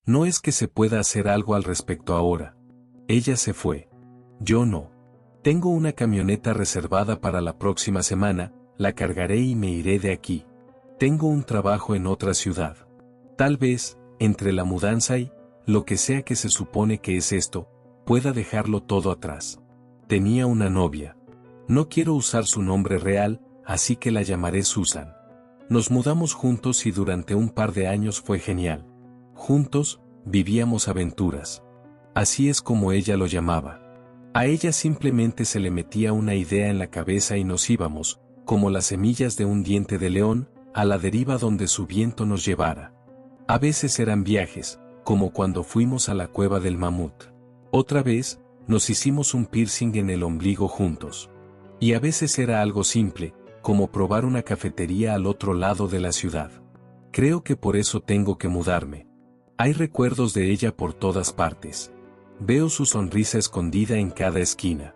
No es que se pueda hacer algo al respecto ahora. Ella se fue. Yo no. Tengo una camioneta reservada para la próxima semana, la cargaré y me iré de aquí. Tengo un trabajo en otra ciudad. Tal vez, entre la mudanza y, lo que sea que se supone que es esto, pueda dejarlo todo atrás. Tenía una novia. No quiero usar su nombre real, así que la llamaré Susan. Nos mudamos juntos y durante un par de años fue genial. Juntos, vivíamos aventuras. Así es como ella lo llamaba. A ella simplemente se le metía una idea en la cabeza y nos íbamos, como las semillas de un diente de león, a la deriva donde su viento nos llevara. A veces eran viajes, como cuando fuimos a la cueva del mamut. Otra vez, nos hicimos un piercing en el ombligo juntos. Y a veces era algo simple, como probar una cafetería al otro lado de la ciudad. Creo que por eso tengo que mudarme. Hay recuerdos de ella por todas partes. Veo su sonrisa escondida en cada esquina.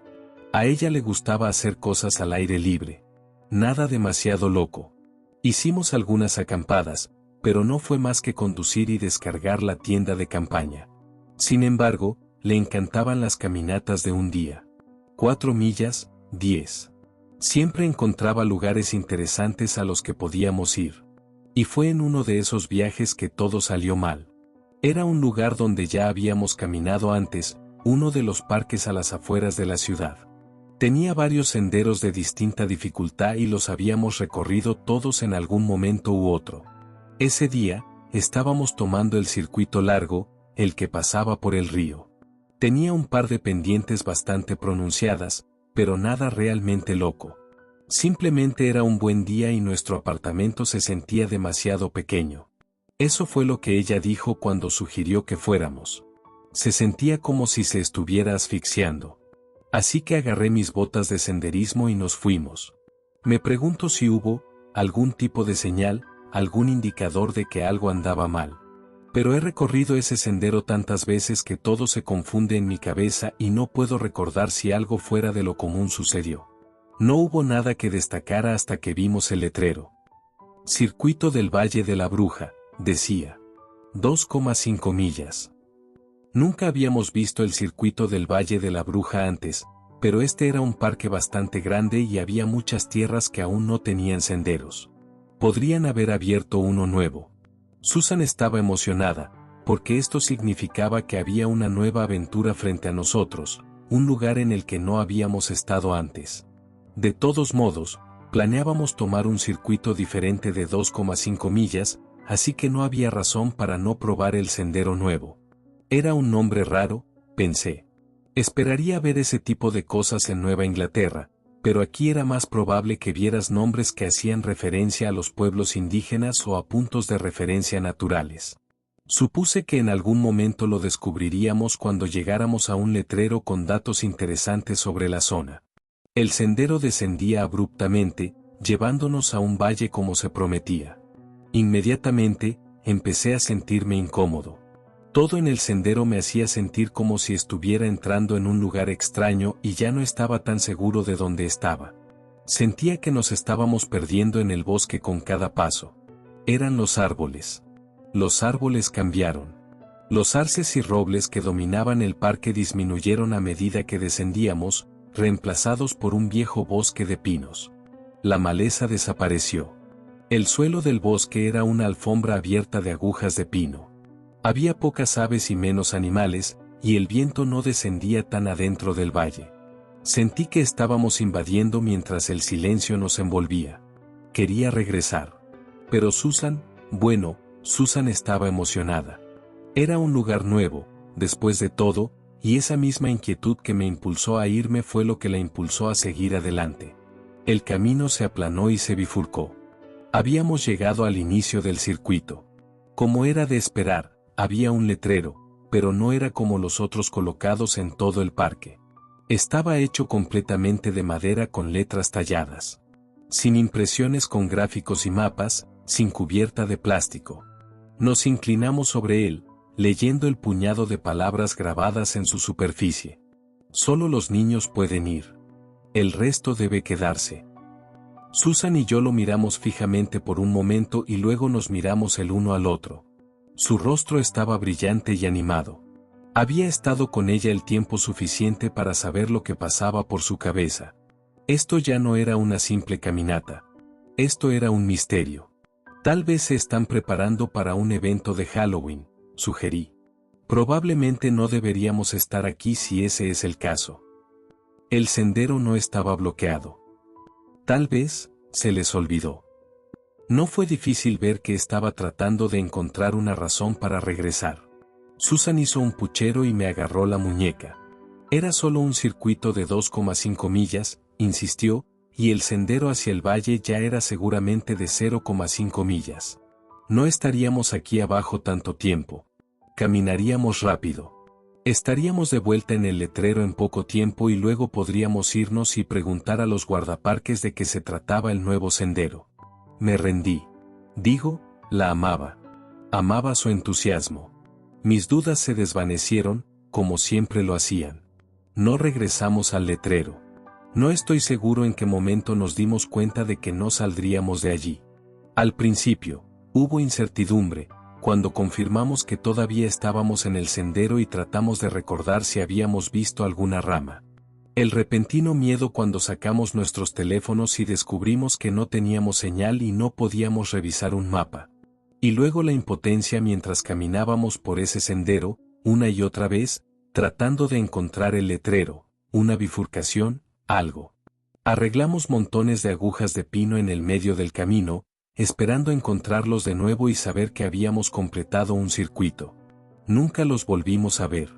A ella le gustaba hacer cosas al aire libre. Nada demasiado loco. Hicimos algunas acampadas, pero no fue más que conducir y descargar la tienda de campaña. Sin embargo, le encantaban las caminatas de un día. 4 millas, 10. Siempre encontraba lugares interesantes a los que podíamos ir. Y fue en uno de esos viajes que todo salió mal. Era un lugar donde ya habíamos caminado antes, uno de los parques a las afueras de la ciudad. Tenía varios senderos de distinta dificultad y los habíamos recorrido todos en algún momento u otro. Ese día, estábamos tomando el circuito largo, el que pasaba por el río. Tenía un par de pendientes bastante pronunciadas, pero nada realmente loco. Simplemente era un buen día y nuestro apartamento se sentía demasiado pequeño. Eso fue lo que ella dijo cuando sugirió que fuéramos. Se sentía como si se estuviera asfixiando. Así que agarré mis botas de senderismo y nos fuimos. Me pregunto si hubo algún tipo de señal, algún indicador de que algo andaba mal. Pero he recorrido ese sendero tantas veces que todo se confunde en mi cabeza y no puedo recordar si algo fuera de lo común sucedió. No hubo nada que destacara hasta que vimos el letrero. Circuito del Valle de la Bruja, decía. 2,5 millas. Nunca habíamos visto el circuito del Valle de la Bruja antes, pero este era un parque bastante grande y había muchas tierras que aún no tenían senderos. Podrían haber abierto uno nuevo. Susan estaba emocionada, porque esto significaba que había una nueva aventura frente a nosotros, un lugar en el que no habíamos estado antes. De todos modos, planeábamos tomar un circuito diferente de 2,5 millas, así que no había razón para no probar el sendero nuevo. Era un nombre raro, pensé. Esperaría ver ese tipo de cosas en Nueva Inglaterra, pero aquí era más probable que vieras nombres que hacían referencia a los pueblos indígenas o a puntos de referencia naturales. Supuse que en algún momento lo descubriríamos cuando llegáramos a un letrero con datos interesantes sobre la zona. El sendero descendía abruptamente, llevándonos a un valle como se prometía. Inmediatamente, empecé a sentirme incómodo. Todo en el sendero me hacía sentir como si estuviera entrando en un lugar extraño y ya no estaba tan seguro de dónde estaba. Sentía que nos estábamos perdiendo en el bosque con cada paso. Eran los árboles. Los árboles cambiaron. Los arces y robles que dominaban el parque disminuyeron a medida que descendíamos, reemplazados por un viejo bosque de pinos. La maleza desapareció. El suelo del bosque era una alfombra abierta de agujas de pino. Había pocas aves y menos animales, y el viento no descendía tan adentro del valle. Sentí que estábamos invadiendo mientras el silencio nos envolvía. Quería regresar. Pero Susan estaba emocionada. Era un lugar nuevo, después de todo, y esa misma inquietud que me impulsó a irme fue lo que la impulsó a seguir adelante. El camino se aplanó y se bifurcó. Habíamos llegado al inicio del circuito. Como era de esperar, había un letrero, pero no era como los otros colocados en todo el parque. Estaba hecho completamente de madera con letras talladas. Sin impresiones con gráficos y mapas, sin cubierta de plástico. Nos inclinamos sobre él, leyendo el puñado de palabras grabadas en su superficie. Solo los niños pueden ir. El resto debe quedarse. Susan y yo lo miramos fijamente por un momento y luego nos miramos el uno al otro. Su rostro estaba brillante y animado. Había estado con ella el tiempo suficiente para saber lo que pasaba por su cabeza. Esto ya no era una simple caminata. Esto era un misterio. Tal vez se están preparando para un evento de Halloween, sugerí. Probablemente no deberíamos estar aquí si ese es el caso. El sendero no estaba bloqueado. Tal vez, se les olvidó. No fue difícil ver que estaba tratando de encontrar una razón para regresar. Susan hizo un puchero y me agarró la muñeca. Era solo un circuito de 2,5 millas, insistió, y el sendero hacia el valle ya era seguramente de 0,5 millas. No estaríamos aquí abajo tanto tiempo. Caminaríamos rápido. Estaríamos de vuelta en el letrero en poco tiempo y luego podríamos irnos y preguntar a los guardaparques de qué se trataba el nuevo sendero. Me rendí. Digo, la amaba. Amaba su entusiasmo. Mis dudas se desvanecieron, como siempre lo hacían. No regresamos al letrero. No estoy seguro en qué momento nos dimos cuenta de que no saldríamos de allí. Al principio, hubo incertidumbre, cuando confirmamos que todavía estábamos en el sendero y tratamos de recordar si habíamos visto alguna rama. El repentino miedo cuando sacamos nuestros teléfonos y descubrimos que no teníamos señal y no podíamos revisar un mapa. Y luego la impotencia mientras caminábamos por ese sendero, una y otra vez, tratando de encontrar el letrero, una bifurcación, algo. Arreglamos montones de agujas de pino en el medio del camino, esperando encontrarlos de nuevo y saber que habíamos completado un circuito. Nunca los volvimos a ver.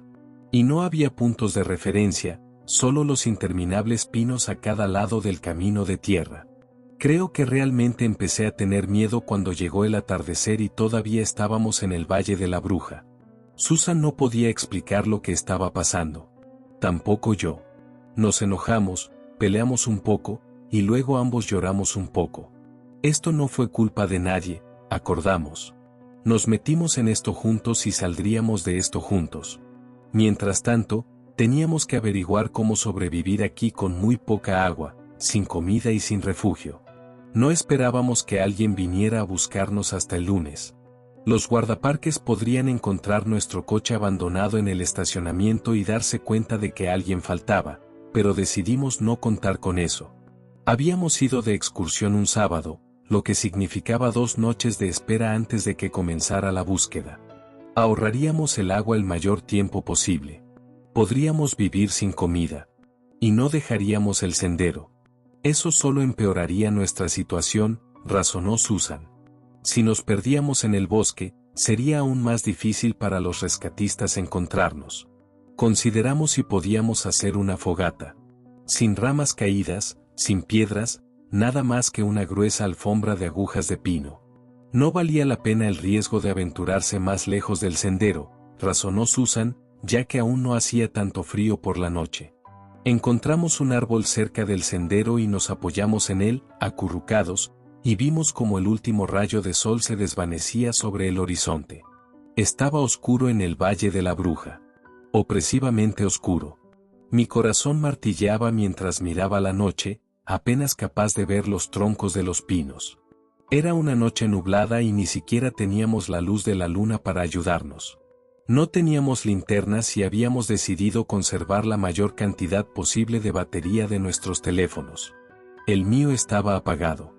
Y no había puntos de referencia, solo los interminables pinos a cada lado del camino de tierra. Creo que realmente empecé a tener miedo cuando llegó el atardecer y todavía estábamos en el Valle de la Bruja. Susan no podía explicar lo que estaba pasando. Tampoco yo. Nos enojamos, peleamos un poco, y luego ambos lloramos un poco. Esto no fue culpa de nadie, acordamos. Nos metimos en esto juntos y saldríamos de esto juntos. Mientras tanto, teníamos que averiguar cómo sobrevivir aquí con muy poca agua, sin comida y sin refugio. No esperábamos que alguien viniera a buscarnos hasta el lunes. Los guardaparques podrían encontrar nuestro coche abandonado en el estacionamiento y darse cuenta de que alguien faltaba, pero decidimos no contar con eso. Habíamos ido de excursión un sábado, lo que significaba 2 noches de espera antes de que comenzara la búsqueda. Ahorraríamos el agua el mayor tiempo posible. Podríamos vivir sin comida. Y no dejaríamos el sendero. Eso solo empeoraría nuestra situación, razonó Susan. Si nos perdíamos en el bosque, sería aún más difícil para los rescatistas encontrarnos. Consideramos si podíamos hacer una fogata. Sin ramas caídas, sin piedras, nada más que una gruesa alfombra de agujas de pino. No valía la pena el riesgo de aventurarse más lejos del sendero, razonó Susan, ya que aún no hacía tanto frío por la noche. Encontramos un árbol cerca del sendero y nos apoyamos en él, acurrucados, y vimos como el último rayo de sol se desvanecía sobre el horizonte. Estaba oscuro en el Valle de la Bruja. Opresivamente oscuro. Mi corazón martilleaba mientras miraba la noche, apenas capaz de ver los troncos de los pinos. Era una noche nublada y ni siquiera teníamos la luz de la luna para ayudarnos. No teníamos linternas y habíamos decidido conservar la mayor cantidad posible de batería de nuestros teléfonos. El mío estaba apagado.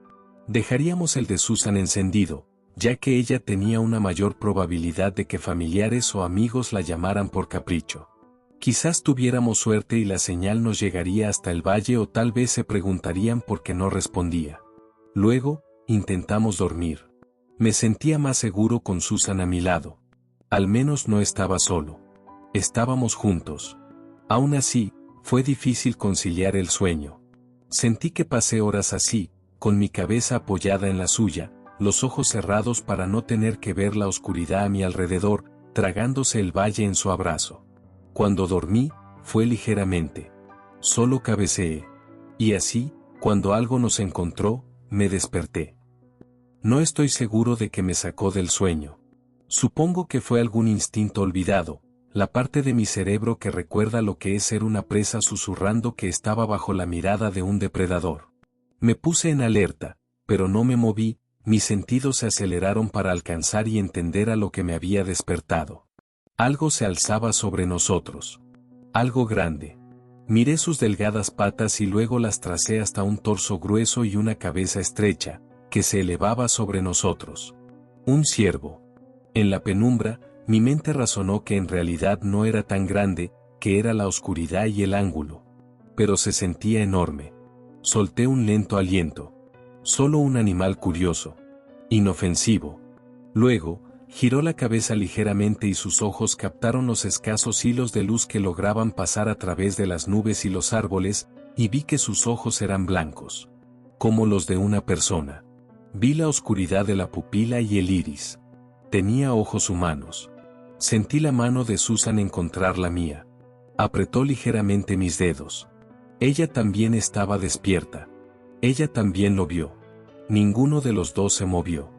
Dejaríamos el de Susan encendido, ya que ella tenía una mayor probabilidad de que familiares o amigos la llamaran por capricho. Quizás tuviéramos suerte y la señal nos llegaría hasta el valle o tal vez se preguntarían por qué no respondía. Luego, intentamos dormir. Me sentía más seguro con Susan a mi lado. Al menos no estaba solo. Estábamos juntos. Aún así, fue difícil conciliar el sueño. Sentí que pasé horas así, con mi cabeza apoyada en la suya, los ojos cerrados para no tener que ver la oscuridad a mi alrededor, tragándose el valle en su abrazo. Cuando dormí, fue ligeramente. Solo cabeceé. Y así, cuando algo nos encontró, me desperté. No estoy seguro de que me sacó del sueño. Supongo que fue algún instinto olvidado, la parte de mi cerebro que recuerda lo que es ser una presa susurrando que estaba bajo la mirada de un depredador. Me puse en alerta, pero no me moví, mis sentidos se aceleraron para alcanzar y entender a lo que me había despertado. Algo se alzaba sobre nosotros. Algo grande. Miré sus delgadas patas y luego las tracé hasta un torso grueso y una cabeza estrecha, que se elevaba sobre nosotros. Un ciervo. En la penumbra, mi mente razonó que en realidad no era tan grande, que era la oscuridad y el ángulo. Pero se sentía enorme. Solté un lento aliento. Solo un animal curioso. Inofensivo. Luego, giró la cabeza ligeramente y sus ojos captaron los escasos hilos de luz que lograban pasar a través de las nubes y los árboles, y vi que sus ojos eran blancos. Como los de una persona. Vi la oscuridad de la pupila y el iris. Tenía ojos humanos. Sentí la mano de Susan encontrar la mía. Apretó ligeramente mis dedos. Ella también estaba despierta. Ella también lo vio. Ninguno de los dos se movió.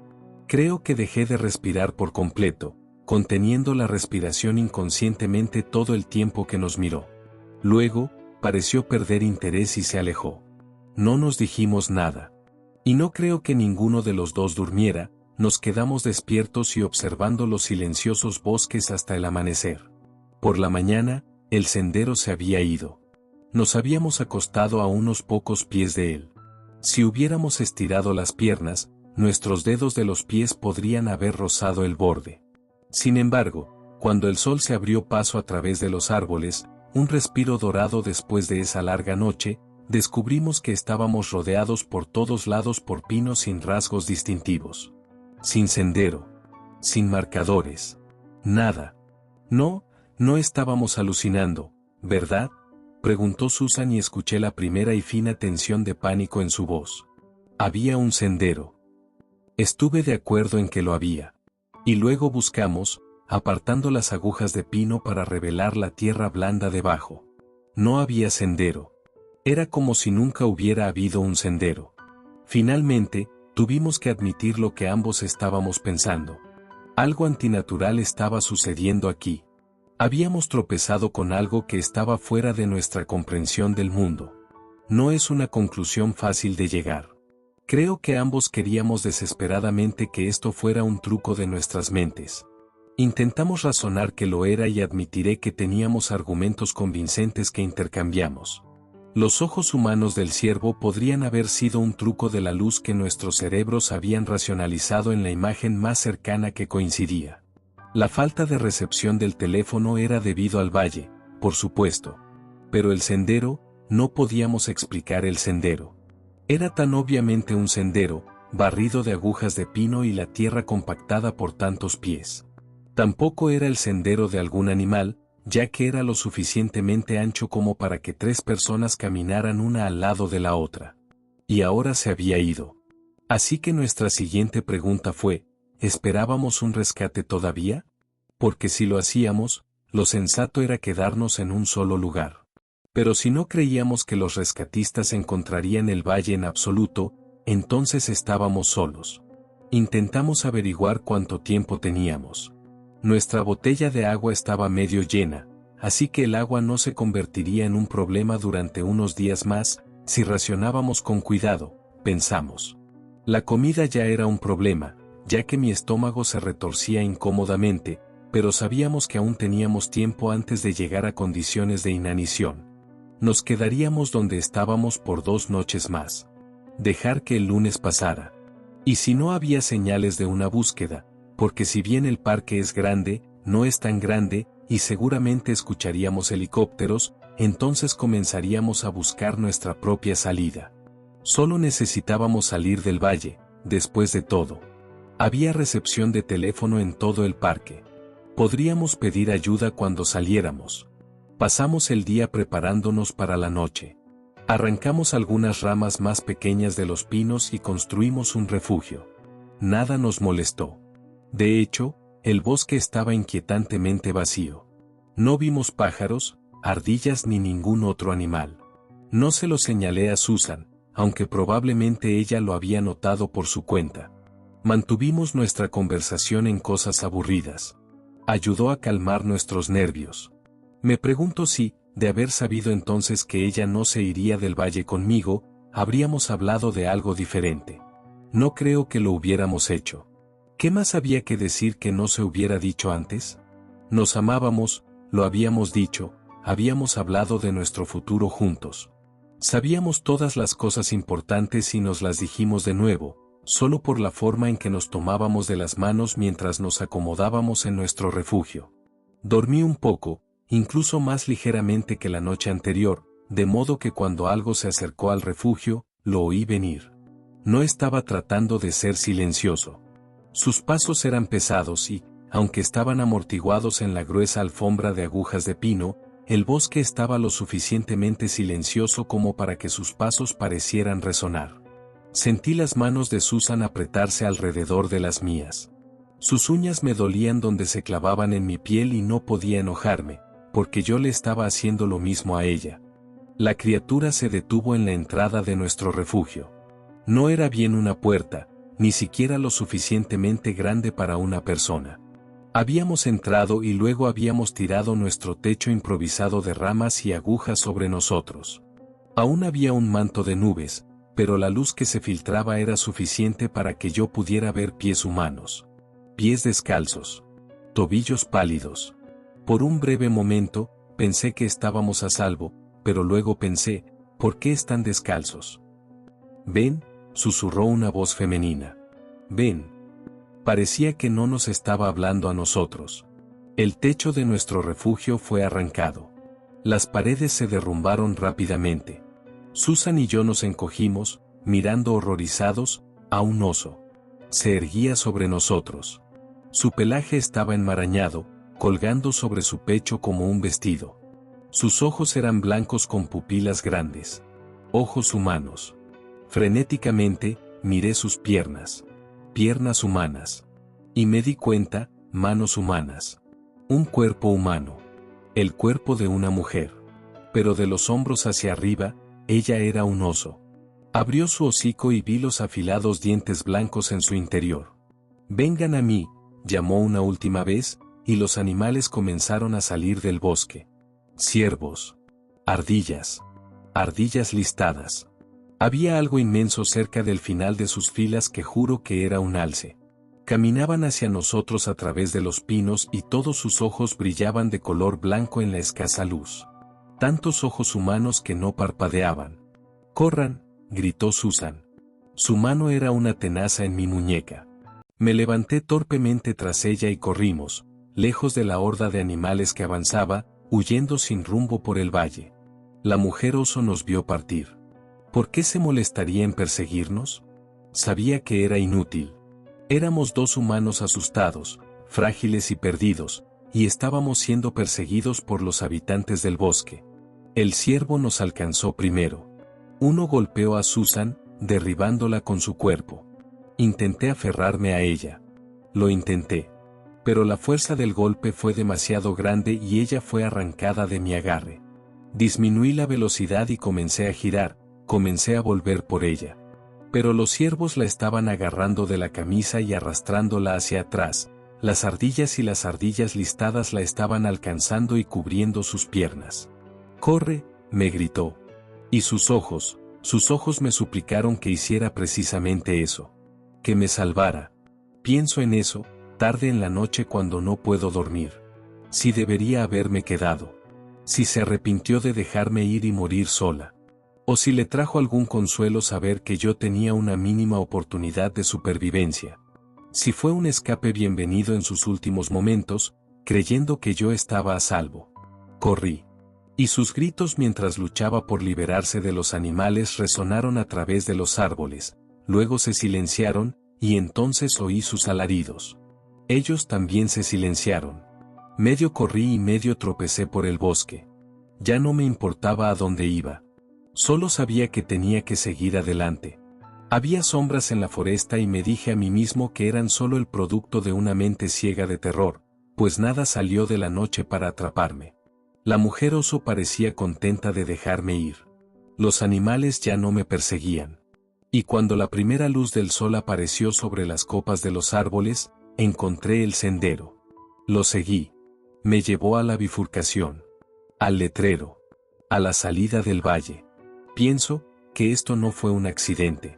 Creo que dejé de respirar por completo, conteniendo la respiración inconscientemente todo el tiempo que nos miró. Luego, pareció perder interés y se alejó. No nos dijimos nada. Y no creo que ninguno de los dos durmiera, nos quedamos despiertos y observando los silenciosos bosques hasta el amanecer. Por la mañana, el sendero se había ido. Nos habíamos acostado a unos pocos pies de él. Si hubiéramos estirado las piernas, nuestros dedos de los pies podrían haber rozado el borde. Sin embargo, cuando el sol se abrió paso a través de los árboles, un respiro dorado después de esa larga noche, descubrimos que estábamos rodeados por todos lados por pinos sin rasgos distintivos. Sin sendero. Sin marcadores. Nada. No estábamos alucinando, ¿verdad?, preguntó Susan y escuché la primera y fina tensión de pánico en su voz. Había un sendero. Estuve de acuerdo en que lo había. Y luego buscamos, apartando las agujas de pino para revelar la tierra blanda debajo. No había sendero. Era como si nunca hubiera habido un sendero. Finalmente, tuvimos que admitir lo que ambos estábamos pensando. Algo antinatural estaba sucediendo aquí. Habíamos tropezado con algo que estaba fuera de nuestra comprensión del mundo. No es una conclusión fácil de llegar. Creo que ambos queríamos desesperadamente que esto fuera un truco de nuestras mentes. Intentamos razonar que lo era y admitiré que teníamos argumentos convincentes que intercambiamos. Los ojos humanos del ciervo podrían haber sido un truco de la luz que nuestros cerebros habían racionalizado en la imagen más cercana que coincidía. La falta de recepción del teléfono era debido al valle, por supuesto. Pero el sendero, no podíamos explicar el sendero. Era tan obviamente un sendero, barrido de agujas de pino y la tierra compactada por tantos pies. Tampoco era el sendero de algún animal, ya que era lo suficientemente ancho como para que 3 personas caminaran una al lado de la otra. Y ahora se había ido. Así que nuestra siguiente pregunta fue, ¿esperábamos un rescate todavía? Porque si lo hacíamos, lo sensato era quedarnos en un solo lugar. Pero si no creíamos que los rescatistas encontrarían el valle en absoluto, entonces estábamos solos. Intentamos averiguar cuánto tiempo teníamos. Nuestra botella de agua estaba medio llena, así que el agua no se convertiría en un problema durante unos días más, si racionábamos con cuidado, pensamos. La comida ya era un problema, ya que mi estómago se retorcía incómodamente, pero sabíamos que aún teníamos tiempo antes de llegar a condiciones de inanición. Nos quedaríamos donde estábamos por 2 noches más. Dejar que el lunes pasara. Y si no había señales de una búsqueda, porque si bien el parque es grande, no es tan grande, y seguramente escucharíamos helicópteros, entonces comenzaríamos a buscar nuestra propia salida. Solo necesitábamos salir del valle, después de todo. Había recepción de teléfono en todo el parque. Podríamos pedir ayuda cuando saliéramos. Pasamos el día preparándonos para la noche. Arrancamos algunas ramas más pequeñas de los pinos y construimos un refugio. Nada nos molestó. De hecho, el bosque estaba inquietantemente vacío. No vimos pájaros, ardillas ni ningún otro animal. No se lo señalé a Susan, aunque probablemente ella lo había notado por su cuenta. Mantuvimos nuestra conversación en cosas aburridas. Ayudó a calmar nuestros nervios. Me pregunto si, de haber sabido entonces que ella no se iría del valle conmigo, habríamos hablado de algo diferente. No creo que lo hubiéramos hecho. ¿Qué más había que decir que no se hubiera dicho antes? Nos amábamos, lo habíamos dicho, habíamos hablado de nuestro futuro juntos. Sabíamos todas las cosas importantes y nos las dijimos de nuevo, solo por la forma en que nos tomábamos de las manos mientras nos acomodábamos en nuestro refugio. Dormí un poco, incluso más ligeramente que la noche anterior, de modo que cuando algo se acercó al refugio, lo oí venir. No estaba tratando de ser silencioso. Sus pasos eran pesados y, aunque estaban amortiguados en la gruesa alfombra de agujas de pino, el bosque estaba lo suficientemente silencioso como para que sus pasos parecieran resonar. Sentí las manos de Susan apretarse alrededor de las mías. Sus uñas me dolían donde se clavaban en mi piel y no podía enojarme, porque yo le estaba haciendo lo mismo a ella. La criatura se detuvo en la entrada de nuestro refugio. No era bien una puerta, ni siquiera lo suficientemente grande para una persona. Habíamos entrado y luego habíamos tirado nuestro techo improvisado de ramas y agujas sobre nosotros. Aún había un manto de nubes, pero la luz que se filtraba era suficiente para que yo pudiera ver pies humanos. Pies descalzos. Tobillos pálidos. Por un breve momento, pensé que estábamos a salvo, pero luego pensé, ¿por qué están descalzos? «Ven», susurró una voz femenina. «Ven». Parecía que no nos estaba hablando a nosotros. El techo de nuestro refugio fue arrancado. Las paredes se derrumbaron rápidamente. Susan y yo nos encogimos, mirando horrorizados, a un oso. Se erguía sobre nosotros. Su pelaje estaba enmarañado, colgando sobre su pecho como un vestido. Sus ojos eran blancos con pupilas grandes. Ojos humanos. Frenéticamente, miré sus piernas. Piernas humanas. Y me di cuenta, manos humanas. Un cuerpo humano. El cuerpo de una mujer. Pero de los hombros hacia arriba, ella era un oso. Abrió su hocico y vi los afilados dientes blancos en su interior. «Vengan a mí», llamó una última vez, y los animales comenzaron a salir del bosque. Ciervos. Ardillas. Ardillas listadas. Había algo inmenso cerca del final de sus filas que juro que era un alce. Caminaban hacia nosotros a través de los pinos y todos sus ojos brillaban de color blanco en la escasa luz. Tantos ojos humanos que no parpadeaban. «¡Corran!», gritó Susan. Su mano era una tenaza en mi muñeca. Me levanté torpemente tras ella y corrimos, lejos de la horda de animales que avanzaba, huyendo sin rumbo por el valle. La mujer oso nos vio partir. ¿Por qué se molestaría en perseguirnos? Sabía que era inútil. Éramos dos humanos asustados, frágiles y perdidos, y estábamos siendo perseguidos por los habitantes del bosque. El ciervo nos alcanzó primero. Uno golpeó a Susan, derribándola con su cuerpo. Intenté aferrarme a ella. Lo intenté. Pero la fuerza del golpe fue demasiado grande y ella fue arrancada de mi agarre. Disminuí la velocidad y comencé a girar. Comencé a volver por ella. Pero los ciervos la estaban agarrando de la camisa y arrastrándola hacia atrás. Las ardillas y las ardillas listadas la estaban alcanzando y cubriendo sus piernas. «¡Corre!», me gritó. Y sus ojos me suplicaron que hiciera precisamente eso. Que me salvara. Pienso en eso, tarde en la noche cuando no puedo dormir. Si debería haberme quedado. Si se arrepintió de dejarme ir y morir sola. O si le trajo algún consuelo saber que yo tenía una mínima oportunidad de supervivencia. Si fue un escape bienvenido en sus últimos momentos, creyendo que yo estaba a salvo. Corrí. Y sus gritos mientras luchaba por liberarse de los animales resonaron a través de los árboles, luego se silenciaron, y entonces oí sus alaridos. Ellos también se silenciaron. Medio corrí y medio tropecé por el bosque. Ya no me importaba a dónde iba. Solo sabía que tenía que seguir adelante. Había sombras en la foresta y me dije a mí mismo que eran solo el producto de una mente ciega de terror, pues nada salió de la noche para atraparme. La mujer oso parecía contenta de dejarme ir. Los animales ya no me perseguían. Y cuando la primera luz del sol apareció sobre las copas de los árboles, encontré el sendero. Lo seguí. Me llevó a la bifurcación. Al letrero. A la salida del valle. Pienso que esto no fue un accidente.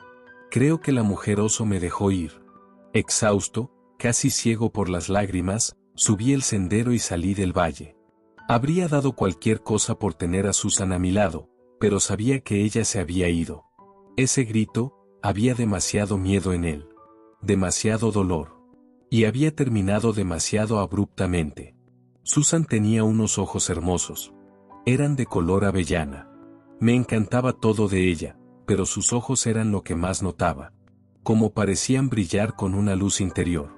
Creo que la mujer oso me dejó ir. Exhausto, casi ciego por las lágrimas, subí el sendero y salí del valle. Habría dado cualquier cosa por tener a Susan a mi lado, pero sabía que ella se había ido. Ese grito, había demasiado miedo en él. Demasiado dolor. Y había terminado demasiado abruptamente. Susan tenía unos ojos hermosos. Eran de color avellana. Me encantaba todo de ella, pero sus ojos eran lo que más notaba. Como parecían brillar con una luz interior.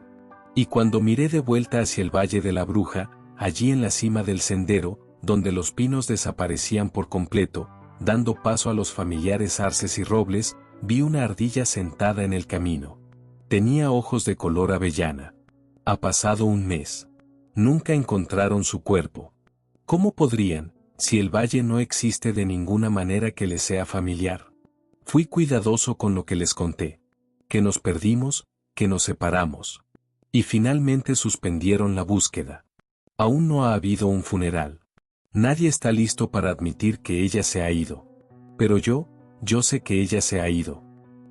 Y cuando miré de vuelta hacia el Valle de la Bruja, allí en la cima del sendero, donde los pinos desaparecían por completo, dando paso a los familiares arces y robles, vi una ardilla sentada en el camino. Tenía ojos de color avellana. Ha pasado un mes. Nunca encontraron su cuerpo. ¿Cómo podrían, si el valle no existe de ninguna manera que les sea familiar? Fui cuidadoso con lo que les conté. Que nos perdimos, que nos separamos. Y finalmente suspendieron la búsqueda. Aún no ha habido un funeral. Nadie está listo para admitir que ella se ha ido. Pero yo sé que ella se ha ido.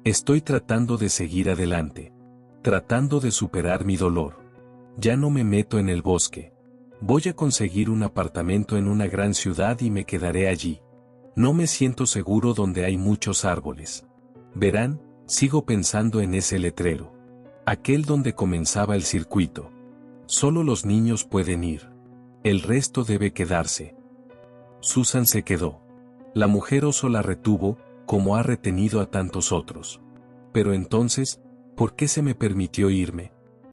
Estoy tratando de seguir adelante. Tratando de superar mi dolor. Ya no me meto en el bosque. Voy a conseguir un apartamento en una gran ciudad y me quedaré allí. No me siento seguro donde hay muchos árboles. Verán, sigo pensando en ese letrero. Aquel donde comenzaba el circuito. Solo los niños pueden ir. El resto debe quedarse. Susan se quedó. La mujer oso la retuvo, como ha retenido a tantos otros. Pero entonces, ¿por qué se me permitió irme?